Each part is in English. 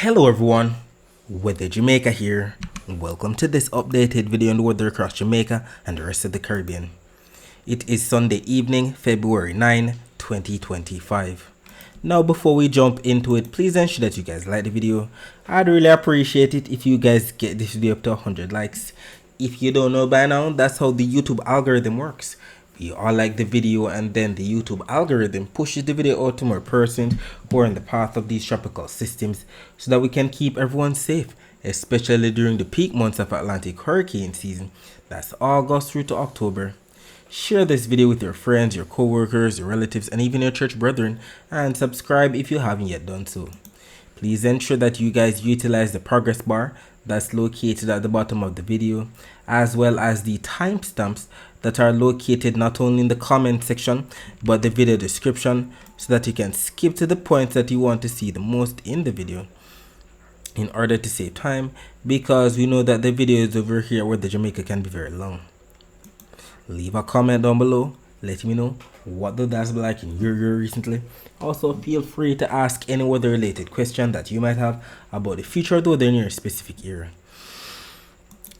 Hello everyone, Weather Jamaica here. Welcome to this updated video on the weather across Jamaica and the rest of the Caribbean. It is Sunday evening, February 9, 2025. Now before we jump into it, please ensure that you guys like the video. I'd really appreciate it if you guys get this video up to 100 likes. If you don't know by now, that's how the YouTube algorithm works. You all like the video and then the YouTube algorithm pushes the video out to more persons who are in the path of these tropical systems so that we can keep everyone safe, especially during the peak months of Atlantic hurricane season. That's August through to October. Share this video with your friends, your co-workers, your relatives, and even your church brethren, and subscribe if you haven't yet done so. Please ensure that you guys utilize the progress bar that's located at the bottom of the video, as well as the timestamps that are located not only in the comment section but the video description, so that you can skip to the points that you want to see the most in the video in order to save time, because we know that the videos over here where the Jamaica can be very long. Leave a comment down below, let me know what the that's like in your year recently. Also feel free to ask any weather related question that you might have about the future of the weather in your specific area.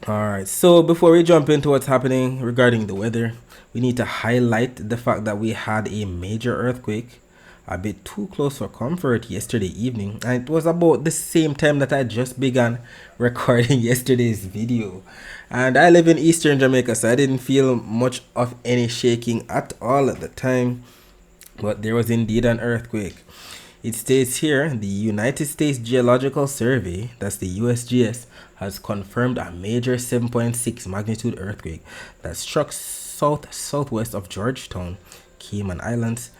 Alright, so before we jump into what's happening regarding the weather, we need to highlight the fact that we had a major earthquake a bit too close for comfort yesterday evening, and it was about the same time that I just began recording yesterday's video. And I live in Eastern Jamaica, so I didn't feel much of any shaking at all at the time, but there was indeed an earthquake. It states here, the United States Geological Survey, that's the USGS, has confirmed a major 7.6 magnitude earthquake that struck southwest of Georgetown, Cayman Islands,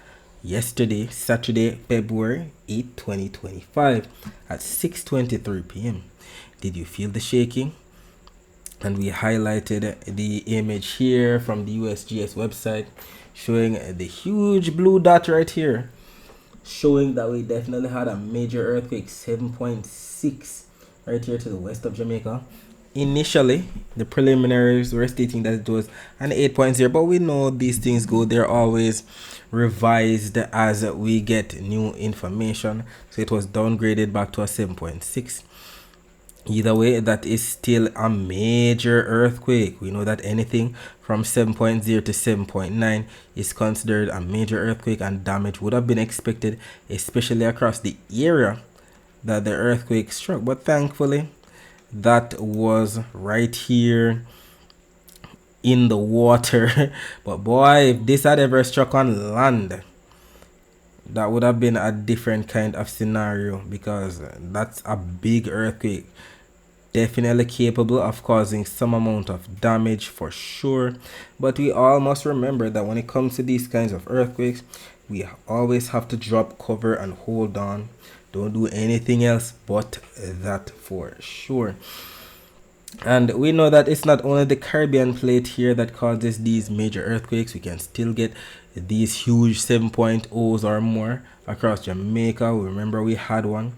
yesterday, Saturday, February 8, 2025 at 6:23 p.m. Did you feel the shaking? And we highlighted the image here from the USGS website showing the huge blue dot right here, showing that we definitely had a major earthquake, 7.6 right here to the west of Jamaica. Initially, the preliminaries were stating that it was an 8.0, but we know these things go, they're always revised as we get new information. So it was downgraded back to a 7.6. Either way, that is still a major earthquake. We know that anything from 7.0 to 7.9 is considered a major earthquake, and damage would have been expected, especially across the area that the earthquake struck. But thankfully, that was right here in the water. But boy, if this had ever struck on land, that would have been a different kind of scenario, because that's a big earthquake, definitely capable of causing some amount of damage for sure. But we all must remember that when it comes to these kinds of earthquakes, we always have to drop cover and hold on. Don't do anything else but that for sure. And we know that it's not only the Caribbean plate here that causes these major earthquakes. We can still get these huge 7.0s or more across Jamaica. Remember, we had one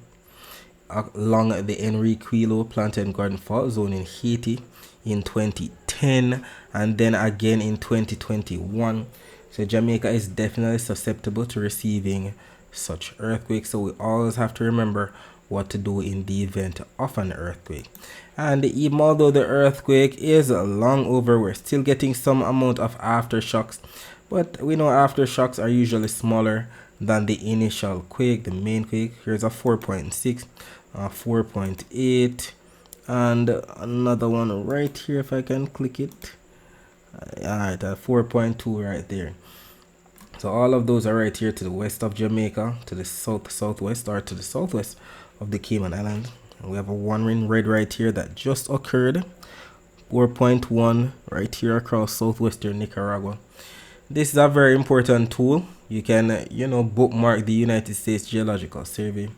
along the Enriquillo Plantain Garden Fault Zone in Haiti in 2010, and then again in 2021. So Jamaica is definitely susceptible to receiving such earthquakes, so we always have to remember what to do in the event of an earthquake. And even although the earthquake is long over, we're still getting some amount of aftershocks, but we know aftershocks are usually smaller than the initial quake, the main quake. Here's a 4.6, 4.8, and another one right here if I can click it. Alright, 4.2 right there. So all of those are right here to the west of Jamaica, to the southwest, or to the southwest of the Cayman Islands. And we have a one in red right here that just occurred, 4.1 right here across southwestern Nicaragua. This is a very important tool. You can bookmark the United States Geological Survey.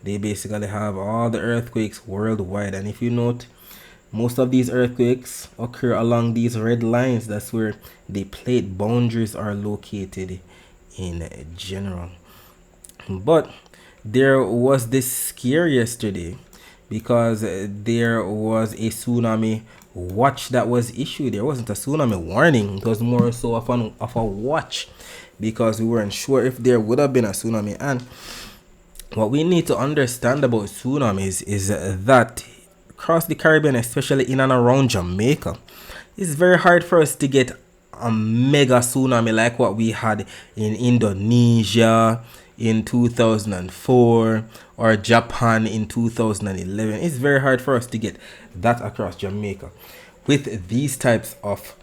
They basically have all the earthquakes worldwide, and if you note, most of these earthquakes occur along these red lines. That's where the plate boundaries are located in general. But there was this scare yesterday, because there was a tsunami watch that was issued. There wasn't a tsunami warning, it was more so of a watch, because we weren't sure if there would have been a tsunami. And What we need to understand about tsunamis is that across the Caribbean, especially in and around Jamaica, it's very hard for us to get a mega tsunami like what we had in Indonesia in 2004 or Japan in 2011. It's very hard for us to get that across Jamaica with these types of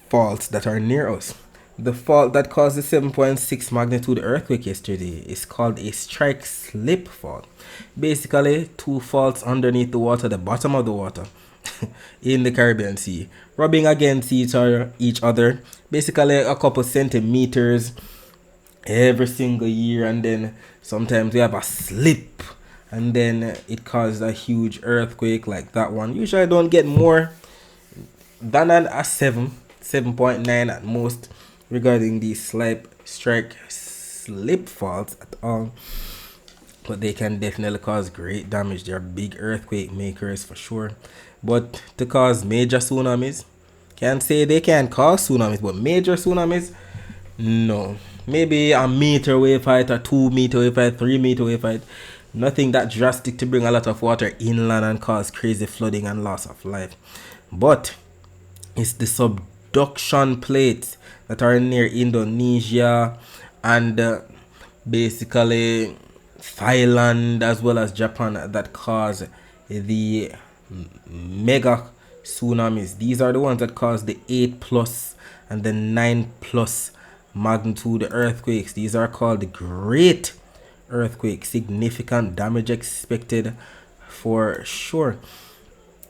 faults that are near us. The fault that caused the 7.6 magnitude earthquake yesterday is called a strike slip fault. Basically, two faults underneath the water, the bottom of the water, in the Caribbean Sea, rubbing against each other, basically a couple centimeters every single year, and then sometimes we have a slip, and then it caused a huge earthquake like that one. Usually I don't get more than a 7.9 at most regarding these strike slip faults at all, but they can definitely cause great damage. They're big earthquake makers for sure, but to cause major tsunamis, can't say they can cause tsunamis, but major tsunamis, no. Maybe a meter wave height, a 2 meter wave height, 3 meter wave height. Nothing that drastic to bring a lot of water inland and cause crazy flooding and loss of life. But it's the subduction plates that are near Indonesia and basically Thailand as well as Japan that cause the mega tsunamis. These are the ones that cause the 8 plus and the 9 plus magnitude earthquakes. These are called the great earthquakes. Significant damage expected for sure.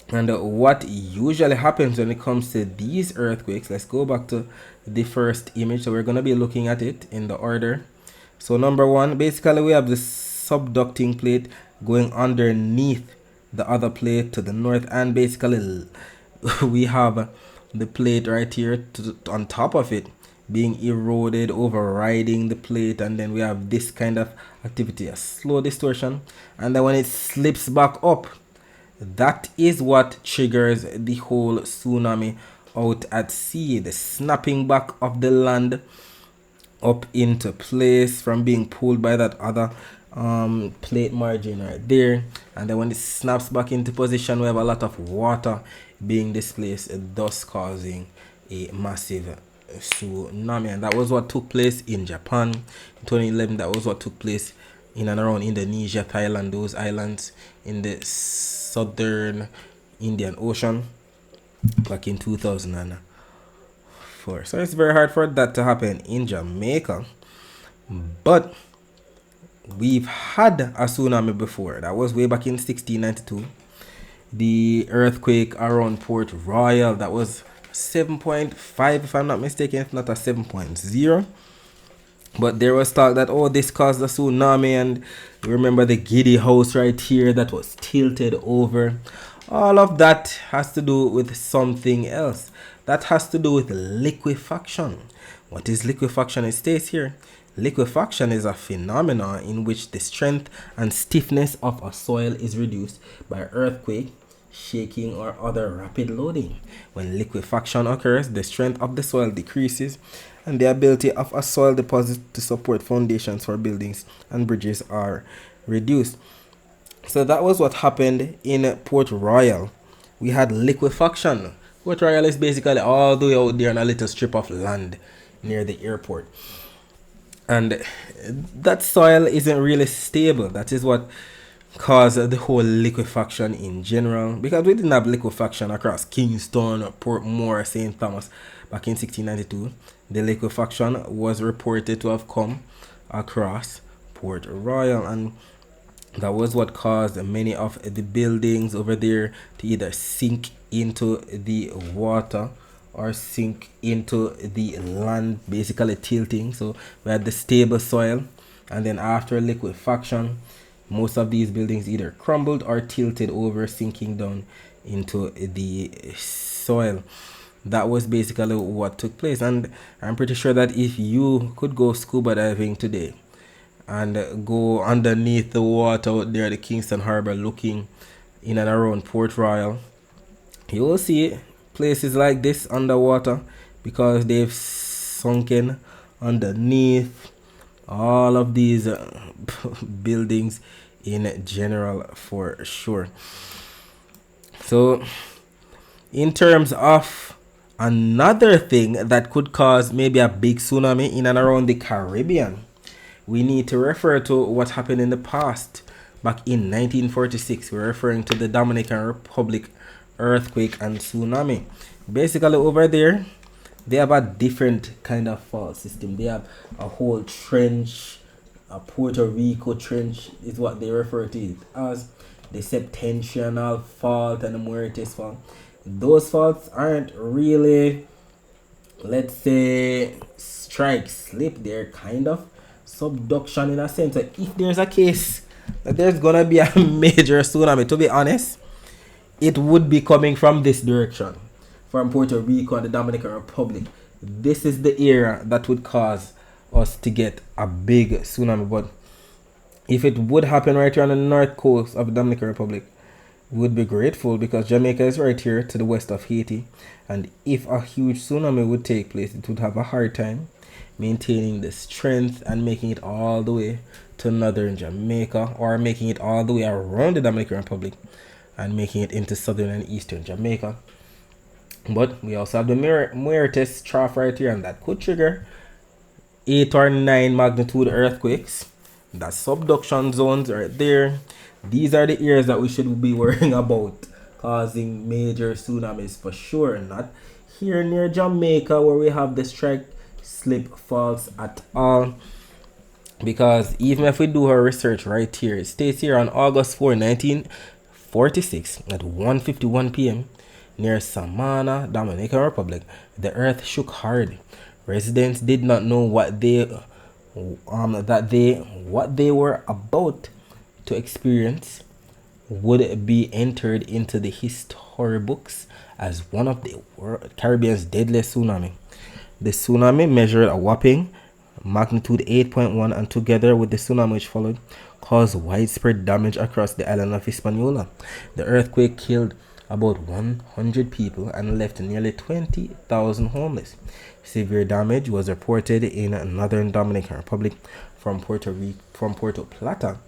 And what usually happens when it comes to these earthquakes, let's go back to the first image. So we're going to be looking at it in the order. So number one, basically we have the subducting plate going underneath the other plate to the north, and basically we have the plate right here on top of it being eroded, overriding the plate, and then we have this kind of activity, a slow distortion, and then when it slips back up, that is what triggers the whole tsunami out at sea, the snapping back of the land up into place from being pulled by that other plate margin right there, and then when it snaps back into position, we have a lot of water being displaced, thus causing a massive tsunami. And that was what took place in Japan in 2011. That was what took place in and around Indonesia, Thailand, those islands in the southern Indian Ocean back in 2004. So it's very hard for that to happen in Jamaica, but we've had a tsunami before. That was way back in 1692. The earthquake around Port Royal, that was 7.5 if I'm not mistaken, if not a 7.0. But there was talk that, oh, this caused a tsunami, and remember the giddy house right here that was tilted over. All of that has to do with something else. That has to do with liquefaction. What is liquefaction? It states here, liquefaction is a phenomenon in which the strength and stiffness of a soil is reduced by earthquake, shaking, or other rapid loading. When liquefaction occurs, the strength of the soil decreases and the ability of a soil deposit to support foundations for buildings and bridges are reduced. So that was what happened in Port Royal. We had liquefaction. Port Royal is basically all the way out there on a little strip of land near the airport. And that soil isn't really stable. That is what caused the whole liquefaction in general, because we didn't have liquefaction across Kingston or Portmore, St. Thomas back in 1692. The liquefaction was reported to have come across Port Royal, and that was what caused many of the buildings over there to either sink into the water or sink into the land, basically tilting. So we had the stable soil, and then after liquefaction, most of these buildings either crumbled or tilted over, sinking down into the soil. That was basically what took place. And I'm pretty sure that if you could go scuba diving today and go underneath the water out there at the Kingston Harbor looking in and around Port Royal, you will see places like this underwater because they've sunken underneath all of these buildings in general for sure. So in terms of another thing that could cause maybe a big tsunami in and around the Caribbean, we need to refer to what happened in the past. Back in 1946, we're referring to the Dominican Republic earthquake and tsunami. Basically over there, they have a different kind of fault system. They have a whole trench, a Puerto Rico trench is what they refer to it as, the septentrional fault and the Muertes fault. Those faults aren't really, let's say, strike slip. They're kind of subduction in a sense. So if there's a case that there's gonna be a major tsunami, to be honest, it would be coming from this direction, from Puerto Rico and the Dominican Republic. This is the area that would cause us to get a big tsunami. But if it would happen right here on the north coast of the Dominican Republic, we would be grateful, because Jamaica is right here to the west of Haiti, and if a huge tsunami would take place, it would have a hard time maintaining the strength and making it all the way to northern Jamaica, or making it all the way around the Dominican Republic and making it into southern and eastern Jamaica. But we also have the Muertes trough right here, and that could trigger 8 or 9 magnitude earthquakes. That subduction zones right there. These are the areas that we should be worrying about causing major tsunamis for sure. Not here near Jamaica where we have the strike slip faults at all. Because even if we do our research right here, it states here on August 4, 1946 at 1:51 p.m. near Samana, Dominican Republic, the earth shook hard. Residents did not know what they were about to experience would be entered into the history books as one of the Caribbean's deadliest tsunami. The tsunami measured a whopping magnitude 8.1, and together with the tsunami which followed, caused widespread damage across the island of Hispaniola. The earthquake killed about 100 people and left nearly 20,000 homeless. Severe damage was reported in northern Dominican Republic from Puerto Plata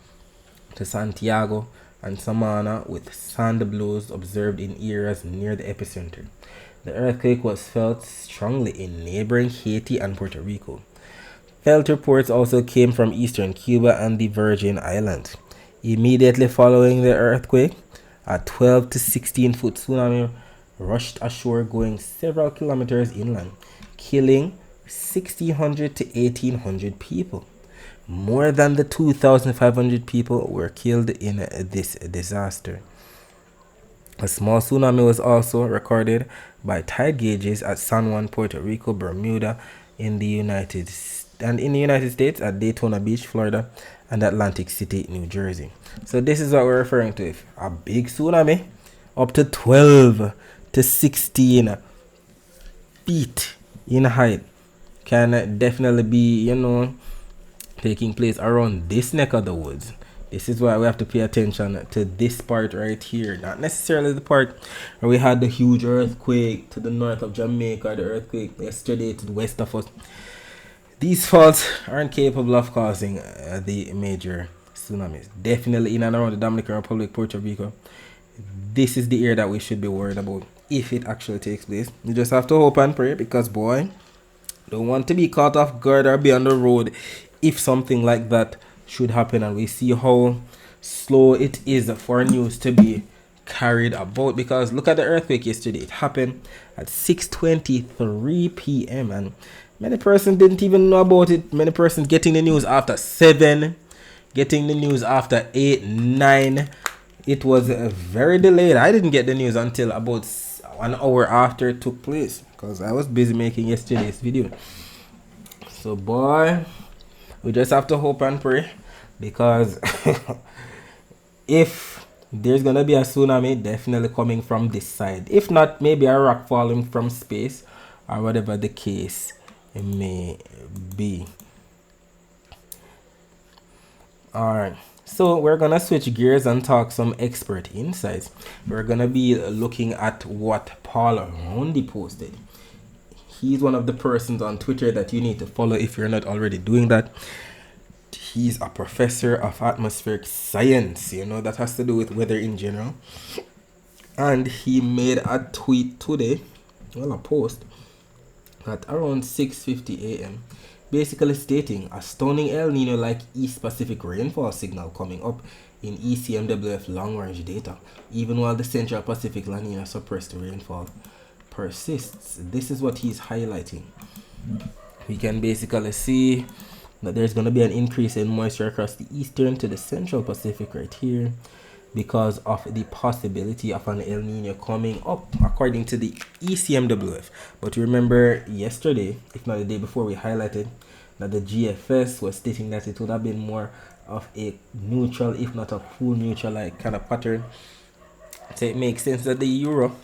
to Santiago and Samana, with sand blows observed in areas near the epicenter. The earthquake was felt strongly in neighboring Haiti and Puerto Rico. Felt reports also came from eastern Cuba and the Virgin Islands. Immediately following the earthquake, a 12 to 16 foot tsunami rushed ashore, going several kilometers inland, killing 1,600 to 1,800 people. More than the 2,500 people were killed in this disaster. A small tsunami was also recorded by tide gauges at San Juan, Puerto Rico, Bermuda, in the United States at Daytona Beach, Florida, and Atlantic City, New Jersey. So this is what we're referring to. If a big tsunami up to 12 to 16 feet in height can definitely be, taking place around this neck of the woods. This is why we have to pay attention to this part right here, not necessarily the part where we had the huge earthquake to the north of Jamaica, the earthquake yesterday to the west of us. These faults aren't capable of causing the major tsunamis. Definitely in and around the Dominican Republic, Puerto Rico, this is the area that we should be worried about if it actually takes place. You just have to hope and pray, because boy, don't want to be caught off guard or be on the road if something like that should happen, and we see how slow it is for news to be carried about. Because look at the earthquake yesterday. It happened at 6:23 p.m. and many persons didn't even know about it. Many persons getting the news after 7, getting the news after 8, 9. It was very delayed. I didn't get the news until about 1 hour after it took place, because I was busy making yesterday's video. So boy, we just have to hope and pray, because if there's gonna be a tsunami, definitely coming from this side. If not, maybe a rock falling from space or whatever the case may be. Alright, so we're gonna switch gears and talk some expert insights. We're gonna be looking at what Paul Roundy posted. He's one of the persons on Twitter that you need to follow if you're not already doing that. He's a professor of atmospheric science. You know, that has to do with weather in general. And he made a tweet today, well, a post, at around 6:50 a.m. basically stating a stunning El Nino like East Pacific rainfall signal coming up in ECMWF long range data, even while the Central Pacific La Nina suppressed rainfall persists. This is what he's highlighting. We can basically see that there's going to be an increase in moisture across the eastern to the Central Pacific right here, because of the possibility of an El Nino coming up according to the ECMWF. But remember yesterday, if not the day before, we highlighted that the GFS was stating that it would have been more of a neutral, if not a full neutral like kind of pattern. So it makes sense that the Euro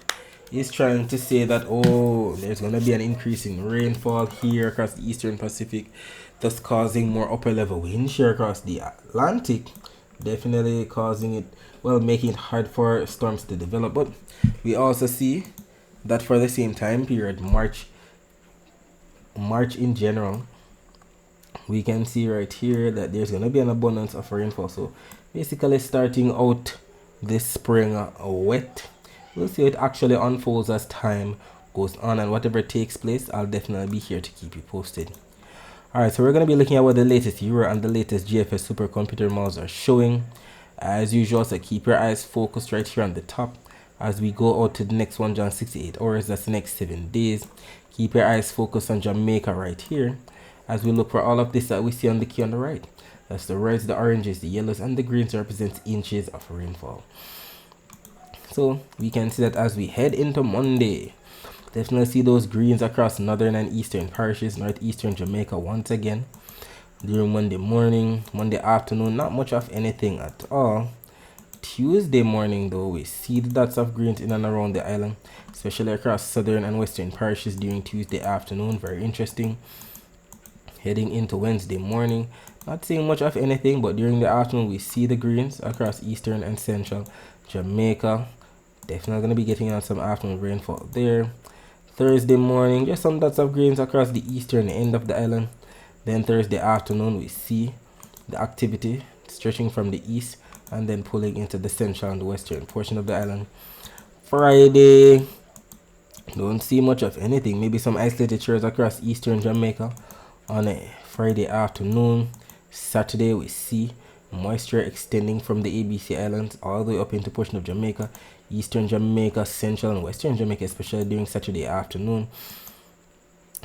is trying to say that, oh, there's going to be an increase in rainfall here across the Eastern Pacific, thus causing more upper level wind shear across the Atlantic, definitely causing it, well, making it hard for storms to develop. But we also see that for the same time period, March in general, we can see right here that there's going to be an abundance of rainfall. So basically starting out this spring wet. We'll see how it actually unfolds as time goes on, and whatever takes place, I'll definitely be here to keep you posted. Alright, so we're going to be looking at what the latest Euro and the latest GFS supercomputer models are showing. As usual, so keep your eyes focused right here on the top as we go out to the next 168 hours, that's the next 7 days. Keep your eyes focused on Jamaica right here as we look for all of this that we see on the key on the right. That's the reds, the oranges, the yellows, and the greens represents inches of rainfall. So we can see that as we head into Monday, definitely see those greens across northern and eastern parishes, northeastern Jamaica once again. During Monday morning, Monday afternoon, not much of anything at all. Tuesday morning though, we see the dots of greens in and around the island, especially across southern and western parishes during Tuesday afternoon. Very interesting. Heading into Wednesday morning, not seeing much of anything, but during the afternoon we see the greens across eastern and central Jamaica. Definitely going to be getting on some afternoon rainfall there. Thursday morning, just some dots of greens across the eastern end of the island. Then Thursday afternoon, we see the activity stretching from the east and then pulling into the central and the western portion of the island. Friday, don't see much of anything. Maybe some isolated showers across eastern Jamaica on a Friday afternoon. Saturday, we see moisture extending from the ABC Islands all the way up into portion of Jamaica, eastern Jamaica, central and western Jamaica, especially during Saturday afternoon.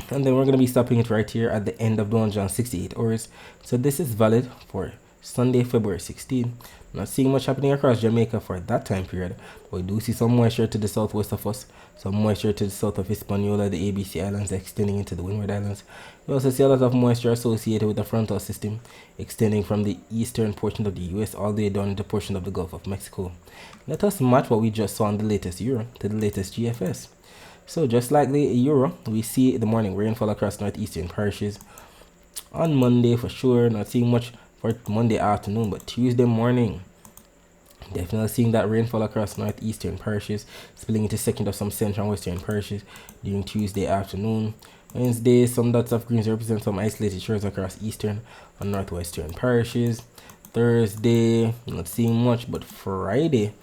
And then we're going to be stopping it right here at the end of the 168 hours. So this is valid for Sunday, February 16. Not seeing much happening across Jamaica for that time period, but we do see some moisture to the southwest of us, some moisture to the south of Hispaniola, the ABC Islands extending into the Windward Islands. We also see a lot of moisture associated with the frontal system extending from the eastern portion of the US all the way down into the portion of the Gulf of Mexico. Let us match what we just saw on the latest Euro to the latest GFS. So just like the Euro, we see the morning rainfall across northeastern parishes. On Monday for sure, not seeing much for Monday afternoon, but Tuesday morning, definitely seeing that rainfall across northeastern parishes, spilling into second of some central and western parishes during Tuesday afternoon. Wednesday, some dots of greens represent some isolated shores across eastern and northwestern parishes. Thursday, not seeing much, but Friday,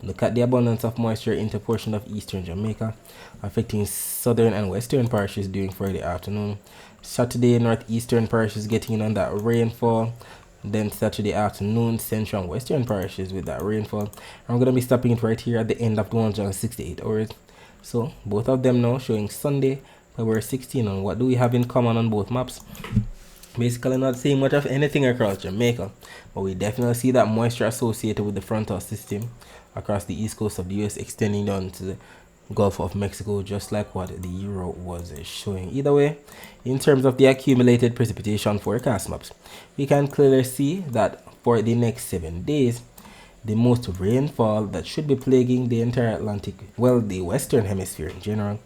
look at the abundance of moisture into portion of eastern Jamaica, affecting southern and western parishes during Friday afternoon. Saturday, northeastern parishes getting in on that rainfall. Then Saturday afternoon, central and western parishes with that rainfall. I'm going to be stopping it right here at the end of the 168 hours. So both of them now showing Sunday, February 16. And what do we have in common on both maps? Basically not seeing much of anything across Jamaica, but we definitely see that moisture associated with the frontal system across the east coast of the US extending down to the Gulf of Mexico, just like what the Euro was showing. Either way, in terms of the accumulated precipitation forecast maps, we can clearly see that for the next 7 days, the most rainfall that should be plaguing the entire Atlantic, well, the Western Hemisphere in general,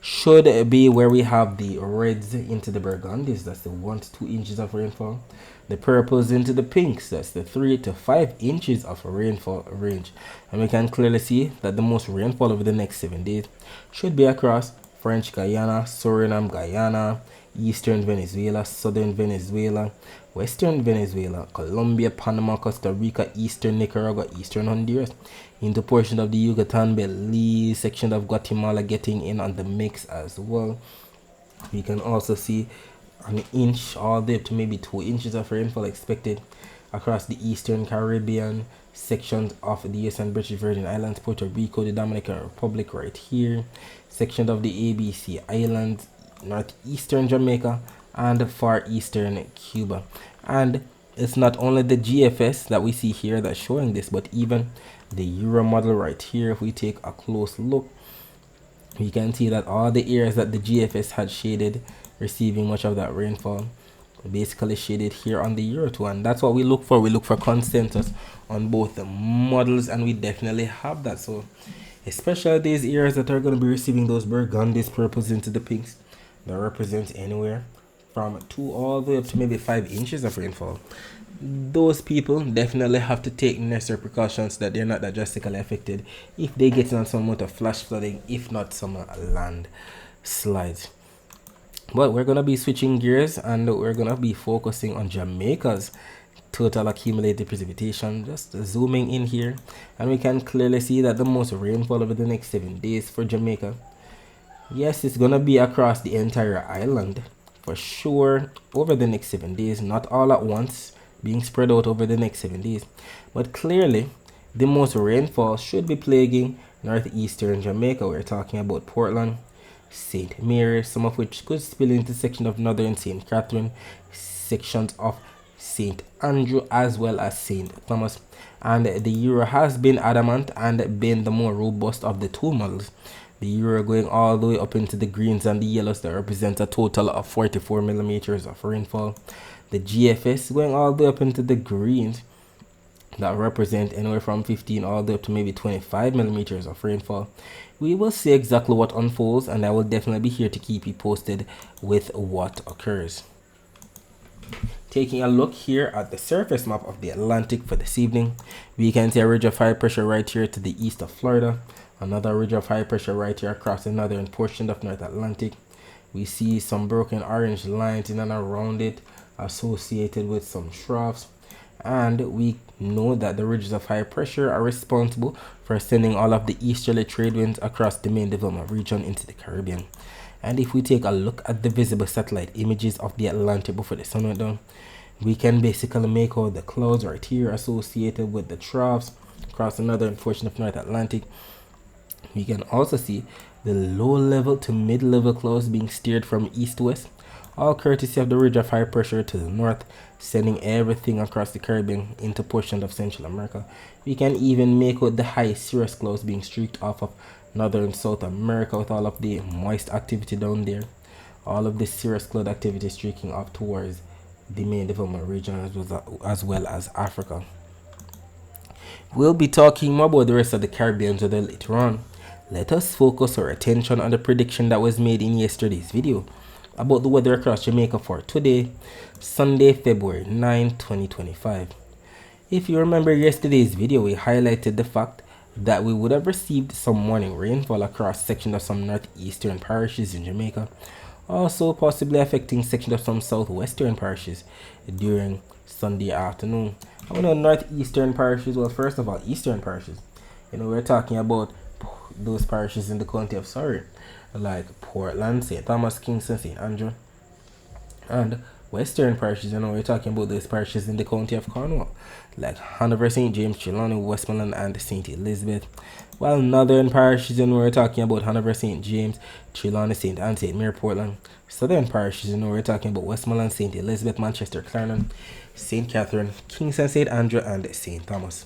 should be where we have the reds into the burgundies, that's the 1 to 2 inches of rainfall, the purples into the pinks, that's the 3 to 5 inches of rainfall range. And we can clearly see that the most rainfall over the next 7 days should be across French Guyana, Suriname Guyana, eastern Venezuela, southern Venezuela, western Venezuela, Colombia, Panama, Costa Rica, eastern Nicaragua, eastern Honduras, into portion of the Yucatan, Belize, section of Guatemala getting in on the mix as well. We can also see an inch all the way up to maybe 2 inches of rainfall expected across the eastern Caribbean, sections of the US and British Virgin Islands, Puerto Rico, the Dominican Republic right here, sections of the ABC Islands, northeastern Jamaica, and far eastern Cuba. And it's not only the GFS that we see here that's showing this, but even the Euro model right here. If we take a close look, we can see that all the areas that the GFS had shaded receiving much of that rainfall basically shaded here on the Euro too, and that's what we look for. We look for consensus on both the models, and we definitely have that. So especially these areas that are going to be receiving those burgundies, purples into the pinks, that represents anywhere from 2 all the way up to maybe 5 inches of rainfall. Those people definitely have to take necessary precautions that they're not that drastically affected if they get on some amount of flash flooding, if not some landslides. But we're going to be switching gears, and we're going to be focusing on Jamaica's total accumulated precipitation. Just zooming in here, and we can clearly see that the most rainfall over the next 7 days for Jamaica, yes, it's going to be across the entire island for sure over the next 7 days, not all at once, being spread out over the next 7 days. But clearly the most rainfall should be plaguing northeastern Jamaica. We're talking about Portland, St. Mary, some of which could spill into section of northern St. Catherine, sections of St. Andrew, as well as St. Thomas. And the Euro has been adamant and been the more robust of the two models. The Euro going all the way up into the greens and the yellows that represent a total of 44 millimeters of rainfall. The GFS going all the way up into the greens that represent anywhere from 15 all the way up to maybe 25 millimeters of rainfall. We will see exactly what unfolds, and I will definitely be here to keep you posted with what occurs. Taking a look here at the surface map of the Atlantic for this evening, we can see a ridge of high pressure right here to the east of Florida, another ridge of high pressure right here across the northern portion of North Atlantic. We see some broken orange lines in and around it associated with some troughs, and we know that the ridges of high pressure are responsible for sending all of the easterly trade winds across the main development region into the Caribbean. And if we take a look at the visible satellite images of the Atlantic before the sun went down, we can basically make out the clouds right here associated with the troughs across the northern portion of North Atlantic. We can also see the low level to mid level clouds being steered from east to west, all courtesy of the ridge of high pressure to the north, sending everything across the Caribbean into portions of Central America. We can even make out the high cirrus clouds being streaked off of northern South America with all of the moist activity down there. All of the cirrus cloud activity streaking off towards the main development region as well as Africa. We'll be talking more about the rest of the Caribbean weather later on. Let us focus our attention on the prediction that was made in yesterday's video about the weather across Jamaica for today, Sunday, February 9, 2025. If you remember yesterday's video, we highlighted the fact that we would have received some morning rainfall across sections of some northeastern parishes in Jamaica, also possibly affecting sections of some southwestern parishes during Sunday afternoon. I know northeastern parishes, well, first of all, eastern parishes. We're talking about those parishes in the county of Surrey, like Portland, St. Thomas, Kingston, St. Andrew, and western parishes. We're talking about those parishes in the county of Cornwall, like Hanover, St. James, Trelawney, Westmoreland, and St. Elizabeth. While northern parishes, we're talking about Hanover, St. James, Trelawney, St. Anne, St. Mary, Portland. Southern parishes, we're talking about Westmoreland, St. Elizabeth, Manchester, Clarendon, St. Catherine, Kingston, St. Andrew, and St. Thomas.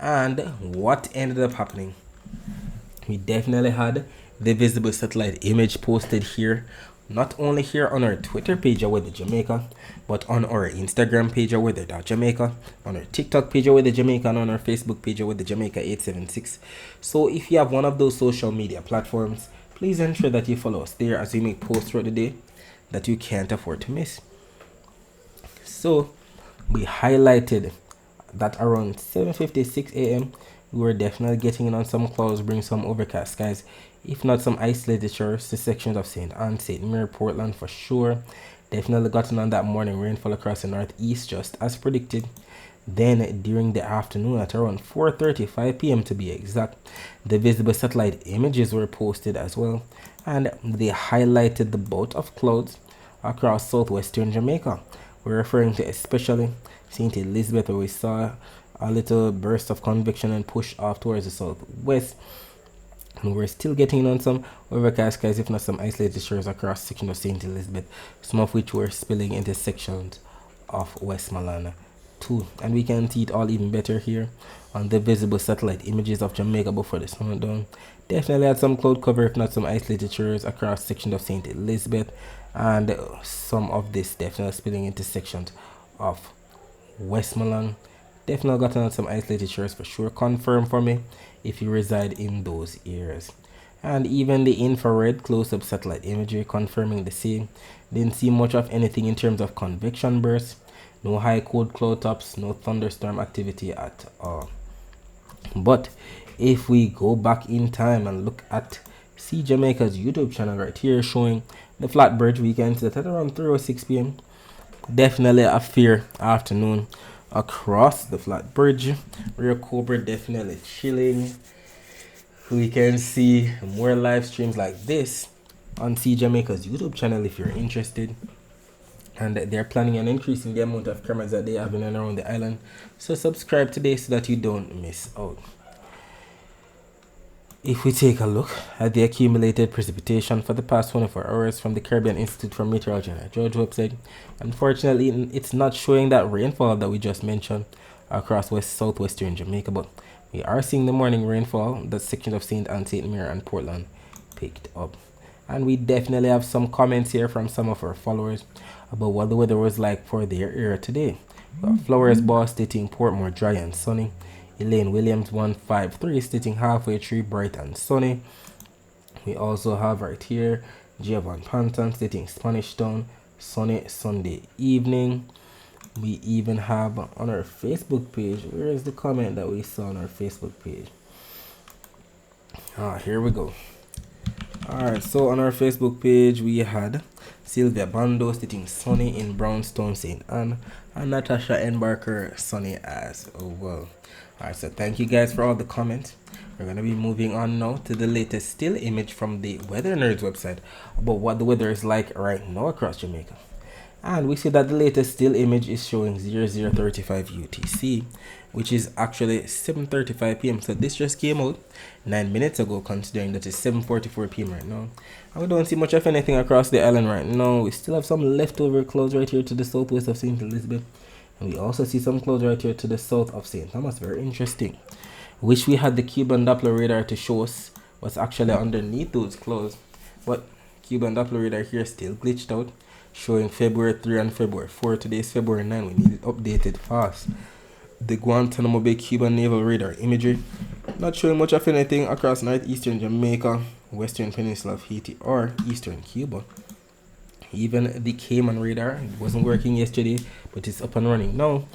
And what ended up happening? We definitely had the visible satellite image posted here, not only here on our Twitter page at Weather Jamaica, but on our Instagram page at weather.jamaica, on our TikTok page at Weather Jamaica, and on our Facebook page at Weather Jamaica 876. So if you have one of those social media platforms, please ensure that you follow us there as we make posts throughout the day that you can't afford to miss. So we highlighted that around 7:56 a.m. we were definitely getting in on some clouds, bring some overcast skies, if not some isolated showers to sections of St. Anne, St. Mary, Portland for sure. Definitely gotten on that morning rainfall across the northeast just as predicted. Then during the afternoon at around 4:35 p.m. to be exact, the visible satellite images were posted as well, and they highlighted the bout of clouds across southwestern Jamaica. We're referring to especially St. Elizabeth, where we saw a little burst of convection and push off towards the southwest. And we're still getting on some overcast skies, if not some isolated shores across sections of St. Elizabeth, some of which were spilling into sections of Westmoreland too. And we can see it all even better here on the visible satellite images of Jamaica before the sun went down. Definitely had some cloud cover, if not some isolated shores across sections of St. Elizabeth, and some of this definitely spilling into sections of Westmoreland. Definitely got on some isolated shores for sure. Confirm for me if you reside in those areas. And even the infrared close-up satellite imagery confirming the same. Didn't see much of anything in terms of convection bursts. No high cold cloud tops, no thunderstorm activity at all. But if we go back in time and look at See Jamaica's YouTube channel right here showing the flat bridge, we can see that at around 3:06 p.m. Definitely a fair afternoon across the flat bridge. Real Cobra definitely chilling. We can see more live streams like this on See Jamaica's YouTube channel if you're interested. And they're planning on increasing the amount of cameras that they have in and around the island. So subscribe today so that you don't miss out. If we take a look at the accumulated precipitation for the past 24 hours from the Caribbean Institute for Meteorology and Hydrology website, unfortunately it's not showing that rainfall that we just mentioned across southwestern Jamaica, but we are seeing the morning rainfall that sections of St. Ann, St. Mary and Portland picked up. And we definitely have some comments here from some of our followers about what the weather was like for their area today. Flowers Boss stating Portmore dry and sunny. Elaine Williams 153 stating halfway tree bright and sunny. We also have right here Giovanni Panton stating Spanish Town sunny Sunday evening. We even have on our Facebook page, where is the comment that we saw on our Facebook page? Here we go. Alright, so on our Facebook page we had Sylvia Bando stating sunny in Brownstone, St. Anne, and Natasha Embarker sunny as well. Alright, so thank you guys for all the comments. We're going to be moving on now to the latest still image from the Weather Nerds website about what the weather is like right now across Jamaica. And we see that the latest still image is showing 0035 UTC, which is actually 7:35 p.m. So this just came out 9 minutes ago, considering that it's 7:44 p.m. right now. And we don't see much of anything across the island right now. We still have some leftover clouds right here to the southwest of St. Elizabeth. And we also see some clouds right here to the south of St. Thomas. Very interesting. Wish we had the Cuban Doppler radar to show us what's actually underneath those clouds. But Cuban Doppler radar here still glitched out, showing February 3 and February 4. Today is February 9. We need it updated fast. The Guantanamo Bay Cuban Naval Radar imagery not showing much of anything across northeastern Jamaica, western peninsula of Haiti, or eastern Cuba. Even the Cayman radar wasn't working yesterday, but it's up and running now.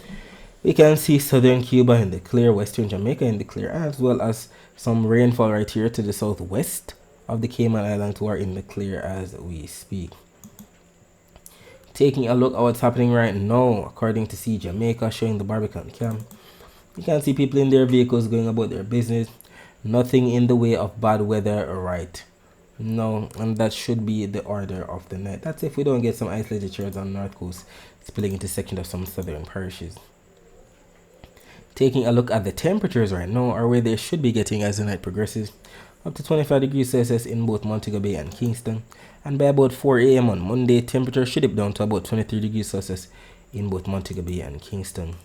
We can see southern Cuba in the clear, western Jamaica in the clear, as well as some rainfall right here to the southwest of the Cayman Islands, who are in the clear as we speak. Taking a look at what's happening right now, according to See Jamaica, showing the Barbican Camp. You can see people in their vehicles going about their business. Nothing in the way of bad weather right now, and that should be the order of the night. That's if we don't get some isolated showers on the north coast spilling into sections of some southern parishes. Taking a look at the temperatures right now, or where they should be getting as the night progresses, up to 25 degrees Celsius in both Montego Bay and Kingston. And by about 4 a.m. on Monday, temperature should dip down to about 23 degrees Celsius in both Montego Bay and Kingston.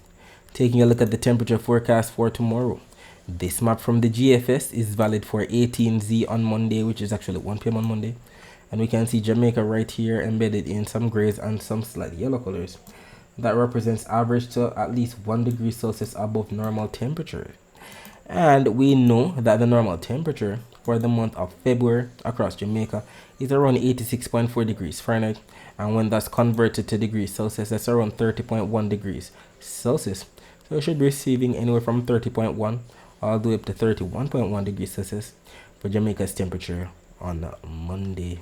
Taking a look at the temperature forecast for tomorrow. This map from the GFS is valid for 18Z on Monday, which is actually 1 p.m. on Monday. And we can see Jamaica right here embedded in some grays and some slight yellow colors. That represents average to at least 1 degree Celsius above normal temperature. And we know that the normal temperature for the month of February across Jamaica is around 86.4 degrees Fahrenheit. And when that's converted to degrees Celsius, that's around 30.1 degrees Celsius. So we should be receiving anywhere from 30.1 all the way up to 31.1 degrees Celsius for Jamaica's temperature on Monday.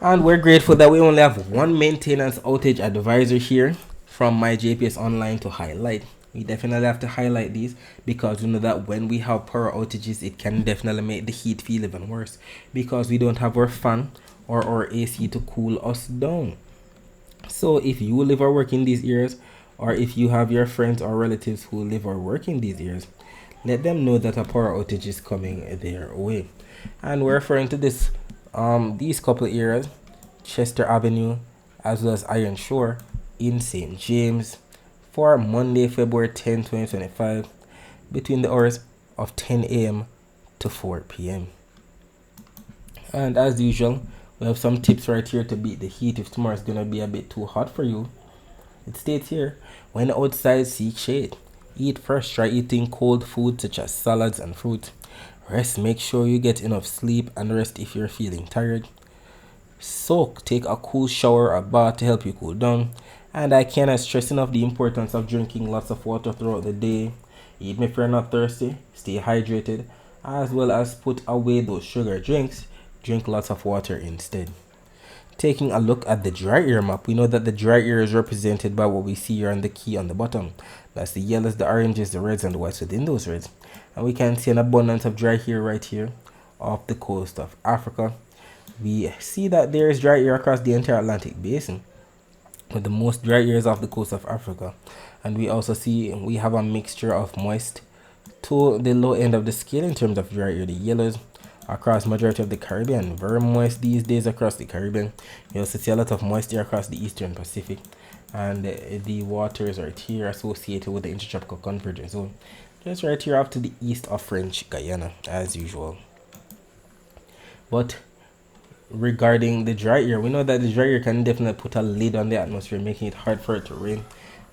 And we're grateful that we only have one maintenance outage advisor here from my JPS Online to highlight. We definitely have to highlight these because we know that when we have power outages, it can definitely make the heat feel even worse because we don't have our fan or our AC to cool us down. So if you live or work in these areas, or if you have your friends or relatives who live or work in these areas, let them know that a power outage is coming their way. And we're referring to these couple areas, Chester Avenue, as well as Iron Shore in St. James, for Monday, February 10, 2025, between the hours of 10 a.m. to 4 p.m. And as usual, we have some tips right here to beat the heat if tomorrow is going to be a bit too hot for you. It states here, when outside, seek shade. Eat fresh, try eating cold food such as salads and fruit. Rest, make sure you get enough sleep and rest if you're feeling tired. Soak, take a cool shower or bath to help you cool down. And I cannot stress enough the importance of drinking lots of water throughout the day. Even if you're not thirsty, stay hydrated, as well as put away those sugar drinks. Drink lots of water instead. Taking a look at the dry air map, we know that the dry air is represented by what we see here on the key on the bottom. That's the yellows, the oranges, the reds, and the whites within those reds. And we can see an abundance of dry air right here off the coast of Africa. We see that there is dry air across the entire Atlantic basin, with the most dry areas off the coast of Africa. And we also see we have a mixture of moist to the low end of the scale in terms of dry air, the yellows, across majority of the Caribbean. Very moist these days across the Caribbean. You also see a lot of moisture across the Eastern Pacific, and the waters right here associated with the intertropical convergence zone, just right here off to the east of French Guiana, as usual. But regarding the dry air, we know that the dry air can definitely put a lid on the atmosphere, making it hard for it to rain.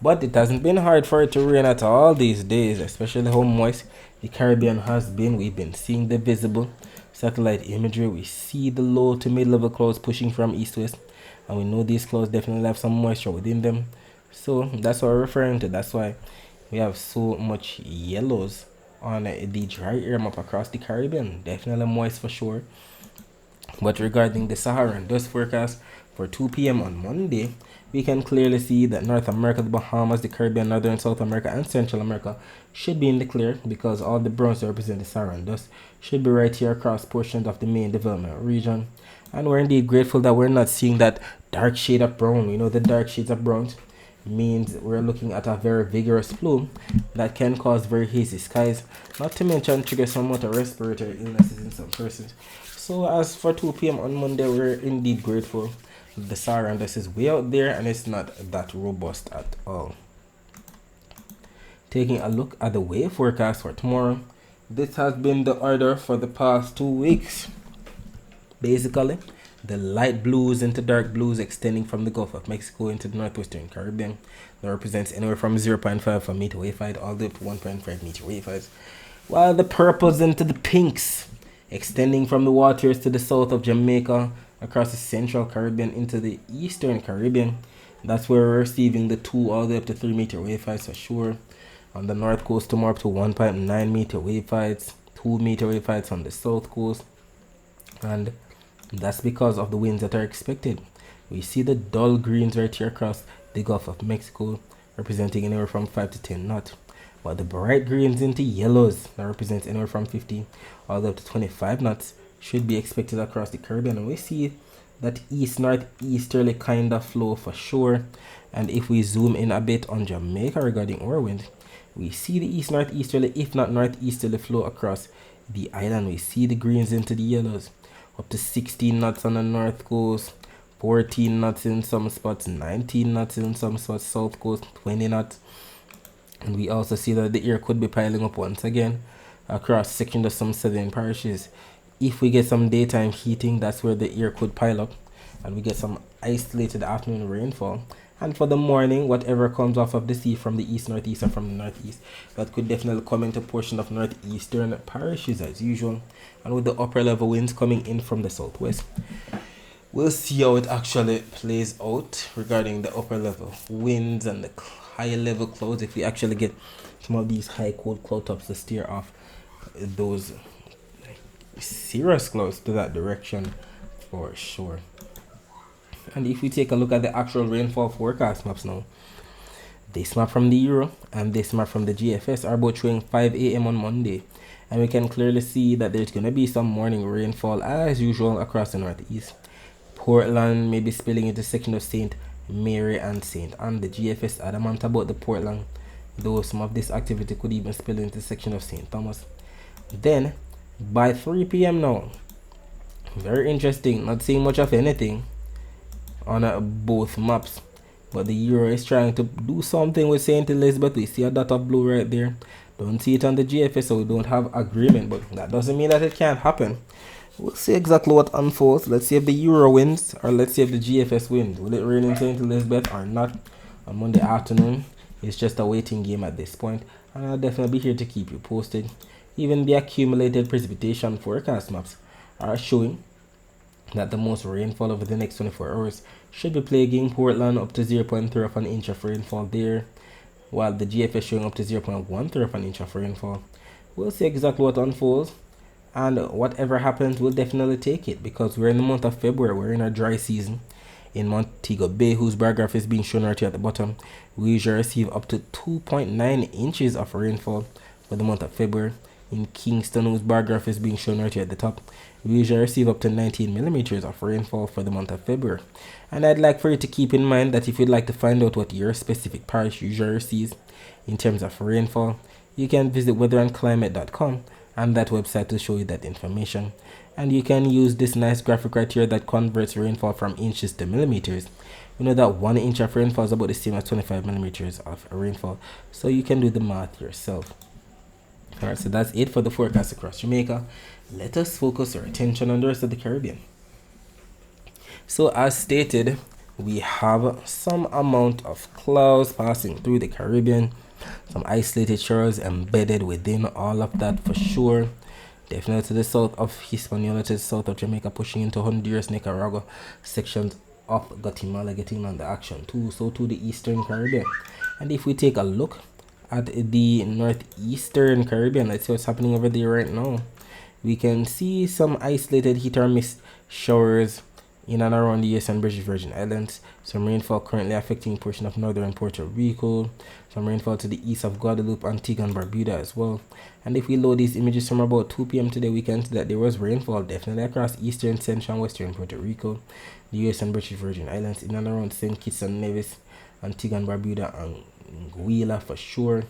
But it hasn't been hard for it to rain at all these days, especially how moist the Caribbean has been. We've been seeing the visible satellite imagery. We see the low to mid-level clouds pushing from east to west, and we know these clouds definitely have some moisture within them. So that's what we're referring to. That's why we have so much yellows on the dry air map across the Caribbean. Definitely moist for sure. But regarding the Saharan dust forecast for 2 p.m. on Monday, we can clearly see that North America, the Bahamas, the Caribbean, Northern South America, and Central America should be in the clear because all the browns that represent the Saharan dust should be right here across portions of the main development region. And we're indeed grateful that we're not seeing that dark shade of brown. You know, the dark shades of brown means we're looking at a very vigorous plume that can cause very hazy skies, not to mention trigger somewhat of respiratory illnesses in some persons. So as for 2 p.m. on Monday, we're indeed grateful the Saharan dust is way out there and it's not that robust at all. Taking a look at the wave forecast for tomorrow, this has been the order for the past 2 weeks. Basically, the light blues into dark blues extending from the Gulf of Mexico into the northwestern Caribbean. That represents anywhere from 0.5 meter wave height all the way up to 1.5 meter wave height. While the purples into the pinks extending from the waters to the south of Jamaica, across the central Caribbean into the eastern Caribbean. That's where we're receiving the 2 all the way up to 3 meter wave heights for sure. On the north coast, tomorrow up to 1.9 meter wave heights, 2 meter wave heights on the south coast. And that's because of the winds that are expected. We see the dull greens right here across the Gulf of Mexico, representing anywhere from 5 to 10 knots. But the bright greens into yellows, that represents anywhere from 50 all the way up to 25 knots, should be expected across the Caribbean. And we see that east-northeasterly kind of flow for sure. And if we zoom in a bit on Jamaica regarding our wind, we see the east-northeasterly, if not northeasterly flow across the island. We see the greens into the yellows, up to 16 knots on the north coast, 14 knots in some spots, 19 knots in some spots, south coast, 20 knots. And we also see that the air could be piling up once again across sections of some southern parishes. If we get some daytime heating, that's where the air could pile up and we get some isolated afternoon rainfall. And for the morning, whatever comes off of the sea from the east, northeast, or from the northeast, that could definitely come into a portion of northeastern parishes as usual. And with the upper level winds coming in from the southwest, we'll see how it actually plays out regarding the upper level winds and the high level clouds. If we actually get some of these high cold cloud tops to steer off those serious clouds to that direction for sure. And if we take a look at the actual rainfall forecast maps now, this map from the Euro and this map from the GFS are both showing 5 a.m. on Monday. And we can clearly see that there's going to be some morning rainfall as usual across the northeast. Portland may be spilling into section of St. Mary and St. Anne. The GFS adamant about the Portland, though some of this activity could even spill into section of St. Thomas. Then by 3 p.m. now, very interesting, not seeing much of anything on both maps, but the Euro is trying to do something with St. Elizabeth. We see a dot of blue right there. Don't see it on the GFS, so we don't have agreement, but that doesn't mean that it can't happen. We'll see exactly what unfolds. Let's see if the Euro wins, or let's see if the GFS wins. Will it rain in St. Elizabeth or not on Monday afternoon? It's just a waiting game at this point, and I'll definitely be here to keep you posted. Even the accumulated precipitation forecast maps are showing that the most rainfall over the next 24 hours should be plaguing Portland, up to 0.3 of an inch of rainfall there, while the GFS showing up to 0.13 of an inch of rainfall. We'll see exactly what unfolds, and whatever happens, we'll definitely take it, because we're in the month of February. We're in a dry season. In Montego Bay, whose bar graph is being shown right here at the bottom, we usually receive up to 2.9 inches of rainfall for the month of February. In Kingston, whose bar graph is being shown right here at the top, we usually receive up to 19 millimeters of rainfall for the month of February. And I'd like for you to keep in mind that if you'd like to find out what your specific parish usually receives in terms of rainfall, you can visit weatherandclimate.com, and that website will show you that information. And you can use this nice graphic right here that converts rainfall from inches to millimeters. You know that 1 inch of rainfall is about the same as 25 millimeters of rainfall, so you can do the math yourself. Alright, so that's it for the forecast across Jamaica. Let us focus our attention on the rest of the Caribbean. So as stated, we have some amount of clouds passing through the Caribbean, some isolated shores embedded within all of that for sure. Definitely to the south of Hispaniola, to the south of Jamaica, pushing into Honduras, Nicaragua, sections of Guatemala getting on the action too, so to the eastern Caribbean. And if we take a look at the northeastern Caribbean, let's see what's happening over there right now. We can see some isolated hit or miss showers in and around the US and British Virgin Islands. Some rainfall currently affecting a portion of northern Puerto Rico. Some rainfall to the east of Guadeloupe, Antigua and Barbuda as well. And if we load these images from about 2 p.m. today, we can see that there was rainfall definitely across eastern, central and western Puerto Rico, the US and British Virgin Islands, in and around St. Kitts and Nevis, Antigua and Barbuda and Anguilla for sure.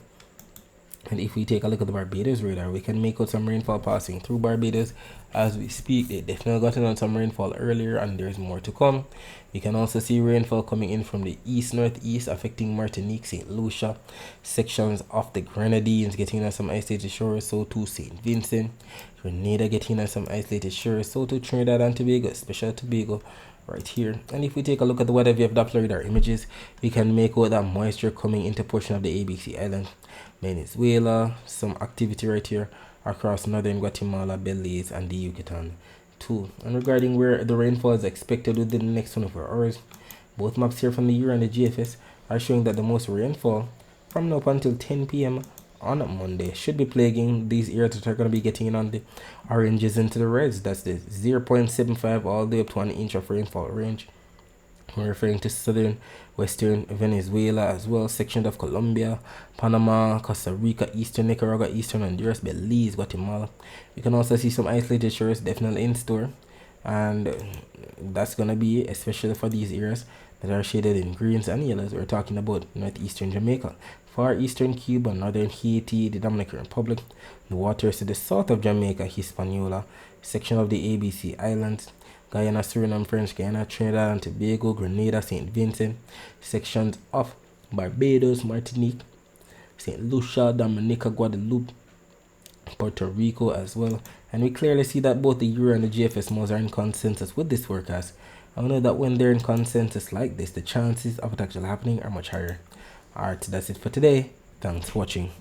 And if we take a look at the Barbados radar, we can make out some rainfall passing through Barbados as we speak. They definitely gotten on some rainfall earlier, and there's more to come. We can also see rainfall coming in from the east northeast, affecting Martinique, St. Lucia, sections of the Grenadines getting on some isolated shores, so to St. Vincent, Grenada getting on some isolated shores, so to Trinidad and Tobago, especially Tobago right here. And if we take a look at the weather via Doppler radar images, we can make out that moisture coming into portion of the ABC island, Venezuela, some activity right here across northern Guatemala, Belize and the Yucatan too. And regarding where the rainfall is expected within the next 24 hours, both maps here from the Euro and the GFS are showing that the most rainfall from now up until 10 p.m. on Monday should be plaguing these areas that are going to be getting in on the oranges into the reds. That's the 0.75 all the way up to 1 inch of rainfall range. We're referring to southern, western Venezuela as well, sections of Colombia, Panama, Costa Rica, eastern Nicaragua, eastern Honduras, Belize, Guatemala. We can also see some isolated shores definitely in store, and that's going to be especially for these areas that are shaded in greens and yellows. We're talking about northeastern Jamaica, far eastern Cuba, northern Haiti, the Dominican Republic, the waters to the south of Jamaica, Hispaniola, section of the ABC Islands, Guyana, Suriname, French Guiana, Trinidad and Tobago, Grenada, St. Vincent, sections of Barbados, Martinique, St. Lucia, Dominica, Guadeloupe, Puerto Rico as well. And we clearly see that both the Euro and the GFS models are in consensus with this forecast. I know that when they're in consensus like this, the chances of it actually happening are much higher. Alright, that's it for today. Thanks for watching.